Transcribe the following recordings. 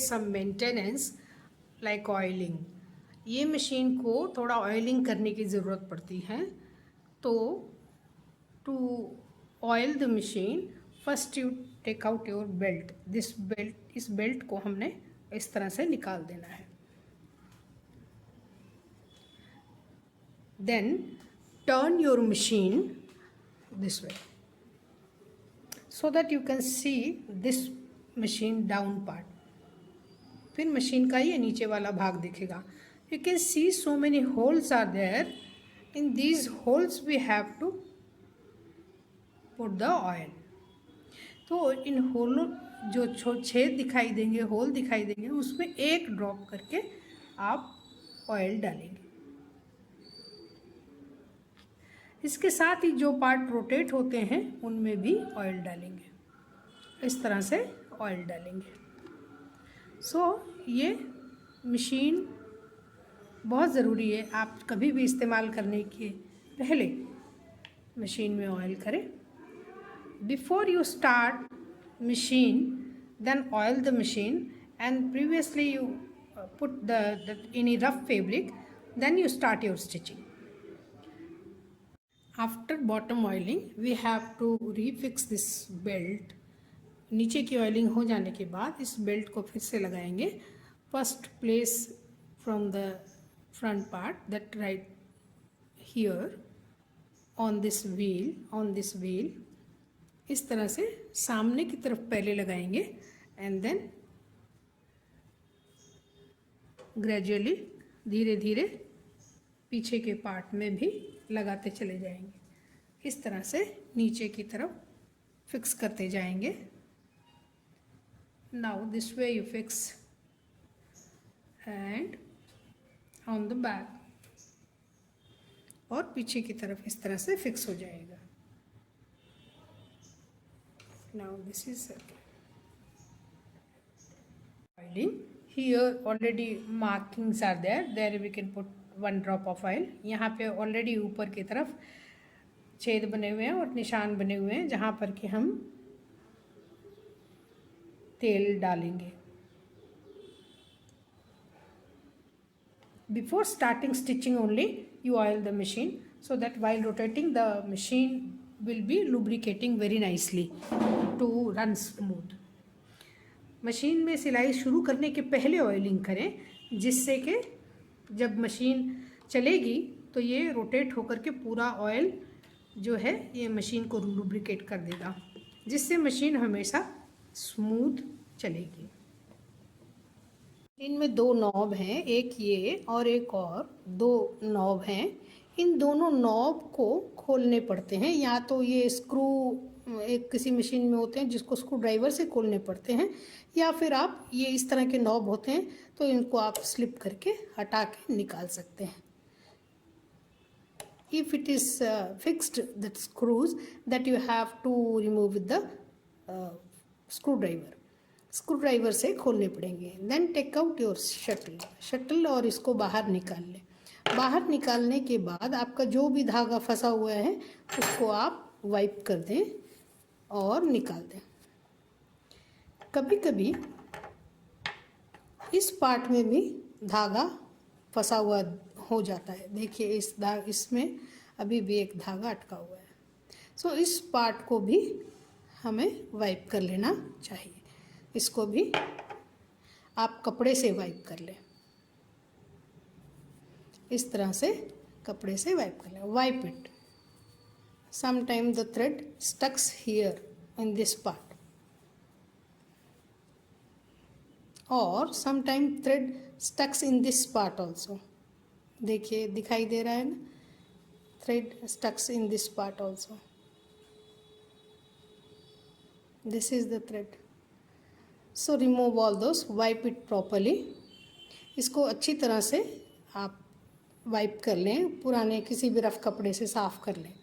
some maintenance like oiling. ये machine को थोड़ा ऑयलिंग करने की ज़रूरत पड़ती है. तो to oil the machine, first you take out your belt. This belt, इस बेल्ट को हमने इस तरह से निकाल देना है. Then turn your machine this way so that you can see this machine down part. फिर मशीन का ये नीचे वाला भाग दिखेगा. You can see so many holes are there. In these holes we have to put the oil. तो इन होलों जो छेद दिखाई देंगे, होल दिखाई देंगे, उसमें एक ड्रॉप करके आप ऑयल डालेंगे. इसके साथ ही जो पार्ट रोटेट होते हैं उनमें भी ऑयल डालेंगे. इस तरह से ऑयल डालेंगे. ये मशीन बहुत ज़रूरी है. आप कभी भी इस्तेमाल करने के पहले मशीन में ऑयल करें. Before you start machine, then oil the machine, and previously you put the any rough fabric, then you start your stitching. After bottom oiling we have to refix this belt. नीचे की oiling हो जाने के बाद इस belt को फिर से लगाएंगे. First place from the front part that right here on this wheel. इस तरह से सामने की तरफ पहले लगाएंगे एंड देन ग्रेजुअली धीरे धीरे पीछे के पार्ट में भी लगाते चले जाएंगे. इस तरह से नीचे की तरफ फिक्स करते जाएंगे. Now this way you fix and on the back, और पीछे की तरफ इस तरह से फिक्स हो जाएगा. Now this is oiling. Here already markings are there. There we can put 1 drop of oil. यहाँ पे already ऊपर की तरफ छेद बने हुए हैं और निशान बने हुए हैं जहाँ पर कि हम तेल डालेंगे. Before starting stitching only you oil the machine so that while rotating the machine will be lubricating very nicely to run smooth. Machine में सिलाई शुरू करने के पहले ऑयलिंग करें, जिससे कि जब मशीन चलेगी तो ये रोटेट होकर के पूरा ऑयल जो है ये मशीन को लुब्रिकेट कर देगा, जिससे मशीन हमेशा स्मूथ चलेगी. इनमें 2 नॉब हैं, एक ये और एक और 2 नॉब हैं. इन दोनों नॉब को खोलने पड़ते हैं. या तो ये स्क्रू एक किसी मशीन में होते हैं जिसको स्क्रू ड्राइवर से खोलने पड़ते हैं, या फिर आप ये इस तरह के नॉब होते हैं तो इनको आप स्लिप करके हटा के निकाल सकते हैं. If it is fixed that screws that you have to remove with the screw driver से खोलने पड़ेंगे. Then take out your shuttle और इसको बाहर निकाल लें. बाहर निकालने के बाद आपका जो भी धागा फंसा हुआ है उसको आप वाइप कर दें और निकाल दें. कभी कभी इस पार्ट में भी धागा फंसा हुआ हो जाता है. देखिए इसमें अभी भी एक धागा अटका हुआ है. सो इस पार्ट को भी हमें वाइप कर लेना चाहिए. इसको भी आप कपड़े से वाइप कर लें. इस तरह से कपड़े से वाइप कर लें. Wipe it. Sometimes the thread stucks here in this part, or sometimes thread stucks in this part also. देखिए दिखाई दे रहा है ना, thread stucks in this part also. This is the thread. So remove all those. Wipe it properly. इसको अच्छी तरह से आप वाइप कर लें. पुराने किसी भी रफ कपड़े से साफ कर लें.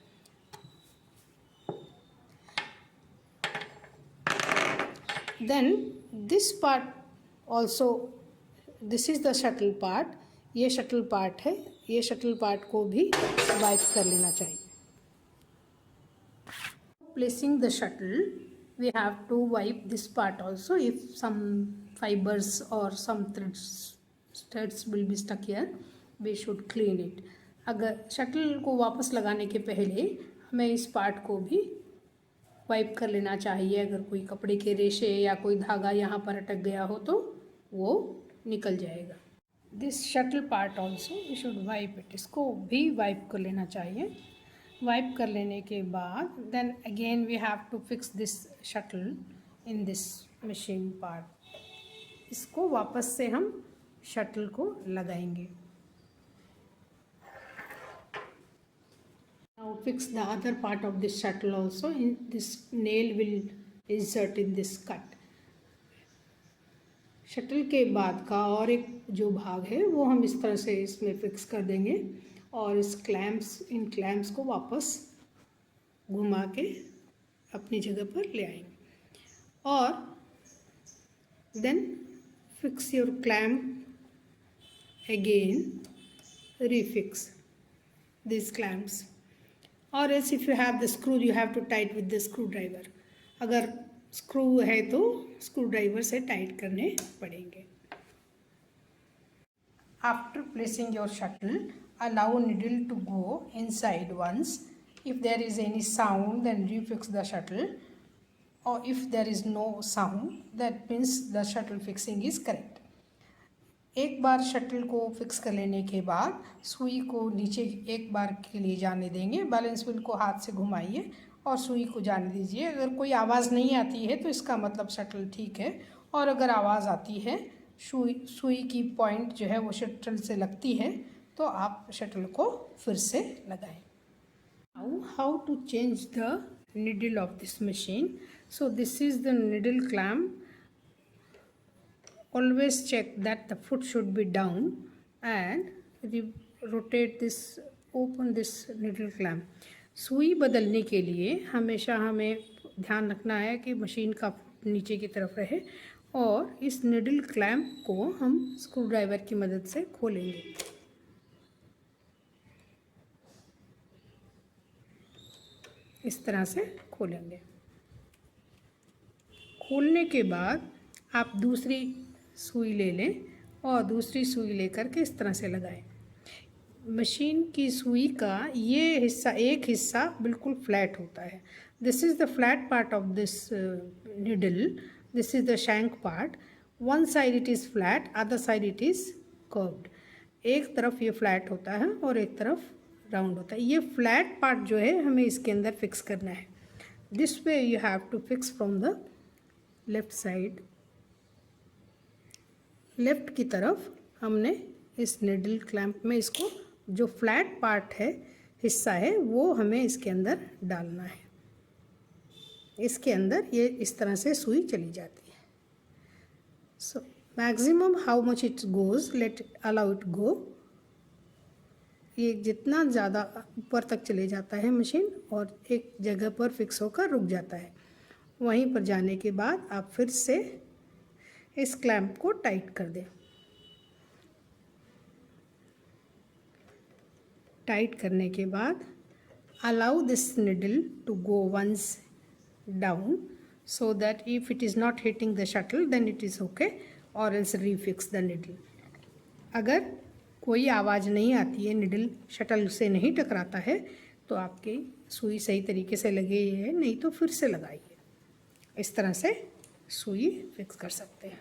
Then this part also, this is the shuttle part. ये शटल पार्ट है. ये शटल पार्ट को भी वाइप कर लेना चाहिए. Placing the shuttle, we have to wipe this part also. If some fibers or some threads will be stuck here. We should clean it. अगर shuttle को वापस लगाने के पहले हमें इस पार्ट को भी वाइप कर लेना चाहिए। अगर कोई कपड़े के रेशे या कोई धागा यहाँ पर अटक गया हो तो वो निकल जाएगा। This shuttle part also we should wipe it, इसको भी वाइप कर लेना चाहिए। वाइप कर लेने के बाद then again we have to fix this shuttle in this machine part. इसको वापस से हम शटल को लगाएंगे। Now fix the other part of this shuttle also. In this nail will insert in this cut. Shuttle के बाद का और एक जो भाग है वो हम इस तरह से इसमें फिक्स कर देंगे और इन क्लैम्प्स को वापस घुमा के अपनी जगह पर ले आएंगे। और then fix your clamp again, refix these clamps, or else if you have the screw you have to tight with the screwdriver. अगर स्क्रू है तो स्क्रू ड्राइवर से टाइट करने पड़ेंगे। After placing your shuttle, allow needle to go inside once. If there is any sound, then refix the shuttle, or if there is no sound, that means the shuttle fixing is correct. एक बार shuttle को fix कर लेने के बाद सुई को नीचे एक बार के लिए जाने देंगे। बैलेंस व्हील को हाथ से घुमाइए और सुई को जाने दीजिए। अगर कोई आवाज़ नहीं आती है तो इसका मतलब शटल ठीक है, और अगर आवाज़ आती है, सुई की पॉइंट जो है वो शटल से लगती है, तो आप शटल को फिर से लगाएं। How to change the needle of this machine. So this is the needle clamp. Always check that the foot should be down and rotate this, open this needle clamp. सुई बदलने के लिए हमेशा हमें ध्यान रखना है कि मशीन का फुट नीचे की तरफ रहे, और इस निडल क्लैम्प को हम स्क्रू ड्राइवर की मदद से खोलेंगे। इस तरह से खोलेंगे। खोलने के बाद आप दूसरी सुई ले लें और दूसरी सुई लेकर के इस तरह से लगाएं। मशीन की सुई का ये हिस्सा, एक हिस्सा बिल्कुल फ्लैट होता है। This is the flat part of this needle, this is the shank part. One side it is flat, other side it is curved. एक तरफ ये फ्लैट होता है और एक तरफ राउंड होता है। ये फ्लैट पार्ट जो है हमें इसके अंदर फिक्स करना है। This way you have to fix from the left side. Left की तरफ हमने इस निडल क्लैम्प में इसको, जो फ्लैट पार्ट है, हिस्सा है, वो हमें इसके अंदर डालना है। इसके अंदर ये इस तरह से सुई चली जाती है। So maximum how much it goes, let allow it go. ये जितना ज़्यादा ऊपर तक चले जाता है मशीन और एक जगह पर फिक्स होकर रुक जाता है। वहीं पर जाने के बाद आप फिर से इस क्लैम्प को टाइट कर दें। टाइट करने के बाद allow this needle to go once down, so that if it is not hitting the shuttle then it is okay, और एल्स रीफिक्स द निडल। अगर कोई आवाज़ नहीं आती है, निडल शटल से नहीं टकराता है, तो आपकी सुई सही तरीके से लगी है, नहीं तो फिर से लगाइए। इस तरह से सुई फिक्स कर सकते हैं।